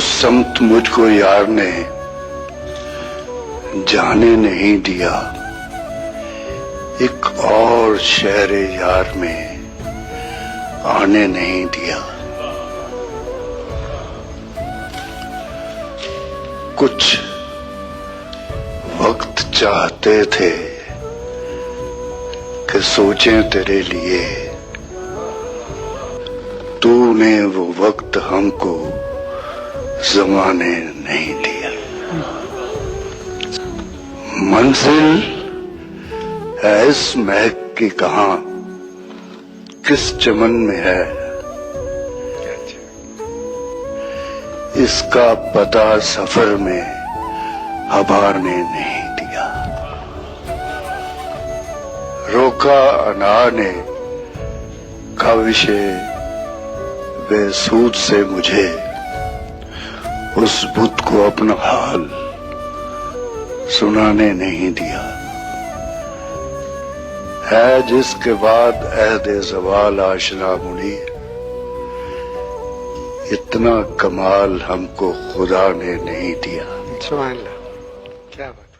उस समत मुझको यार ने जाने नहीं दिया, एक और शहर यार में आने नहीं दिया। कुछ वक्त चाहते थे कि सोचें तेरे लिए, तूने वो वक्त हमको जमाने नहीं दिया। मंजिल है इस महक की कहां, किस चमन में है, इसका पता सफर में हवा ने नहीं दिया। रोका अनार ने काविशे बेसूद से मुझे, उस बुत को अपना हाल सुनाने नहीं दिया। है जिसके बाद अहदे ज़वाल आशना मुनी, इतना कमाल हमको खुदा ने नहीं दिया। सुभान अल्लाह, क्या बात।